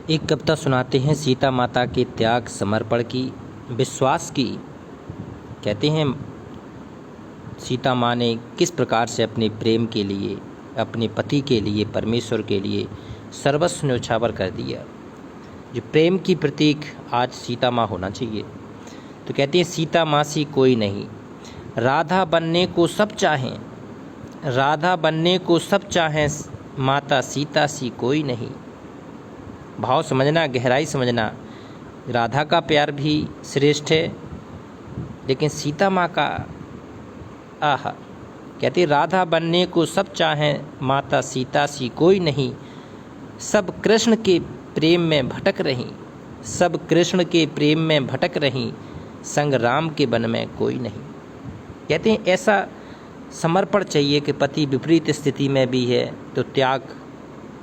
एक कविता सुनाते हैं सीता माता के त्याग समर्पण की, विश्वास की। कहते हैं सीता माँ ने किस प्रकार से अपने प्रेम के लिए, अपने पति के लिए, परमेश्वर के लिए सर्वस्व न्यौछावर कर दिया। जो प्रेम की प्रतीक आज सीता माँ होना चाहिए। तो कहते हैं सीता माँ सी कोई नहीं, राधा बनने को सब चाहें, राधा बनने को सब चाहें, माता सीता सी कोई नहीं। भाव समझना, गहराई समझना। राधा का प्यार भी श्रेष्ठ है, लेकिन सीता माँ का आहा। कहते राधा बनने को सब चाहें, माता सीता सी कोई नहीं। सब कृष्ण के प्रेम में भटक रहीं, सब कृष्ण के प्रेम में भटक रहीं, संग राम के वन में कोई नहीं। कहते हैं ऐसा समर्पण चाहिए कि पति विपरीत स्थिति में भी है तो त्याग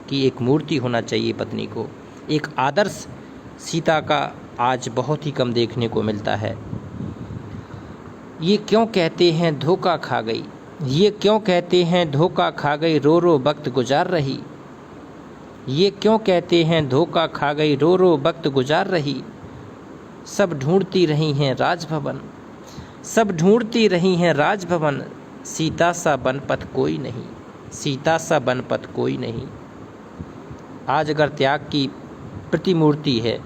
की एक मूर्ति होना चाहिए पत्नी को। एक आदर्श सीता का आज बहुत ही कम देखने को मिलता है। ये क्यों कहते हैं धोखा खा गई, ये क्यों कहते हैं धोखा खा गई, रो रो वक्त गुजार रही। ये क्यों कहते हैं धोखा खा गई, रो रो वक्त गुजार रही। सब ढूंढती रही हैं राजभवन, सब ढूंढती रही हैं राजभवन, सीता सा बनपथ कोई नहीं, सीता सा बनपथ कोई नहीं। आज अगर त्याग की प्रतिमूर्ति है,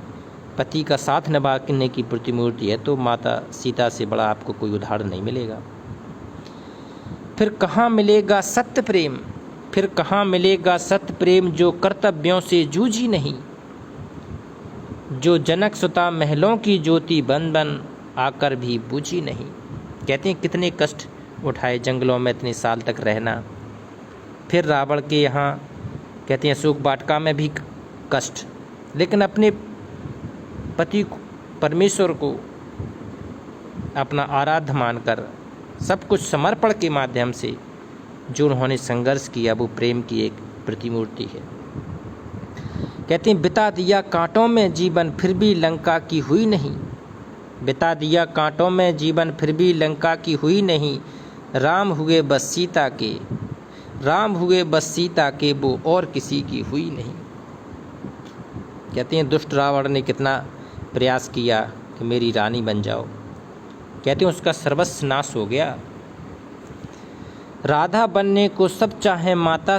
पति का साथ निभाने की प्रतिमूर्ति है, तो माता सीता से बड़ा आपको कोई उदाहरण नहीं मिलेगा। फिर कहाँ मिलेगा सत्य प्रेम, फिर कहाँ मिलेगा सत्य प्रेम, जो कर्तव्यों से जूझी नहीं, जो जनक सुता महलों की ज्योति बन बन आकर भी बुझी नहीं। कहते हैं कितने कष्ट उठाए जंगलों में इतने साल तक रहना, फिर रावण के यहाँ कहते हैं शोक वाटिका में भी कष्ट, लेकिन अपने पति परमेश्वर को अपना आराध्य मानकर सब कुछ समर्पण के माध्यम से जो उन्होंने संघर्ष किया वो प्रेम की एक प्रतिमूर्ति है। कहते हैं बिता दिया कांटों में जीवन फिर भी लंका की हुई नहीं, बिता दिया कांटों में जीवन फिर भी लंका की हुई नहीं, राम हुए बस सीता के, राम हुए बस सीता के, वो और किसी की हुई नहीं। कहते हैं दुष्ट रावण ने कितना प्रयास किया कि मेरी रानी बन जाओ, कहते हैं उसका सर्वस्व नाश हो गया। राधा बनने को सब चाहें, माता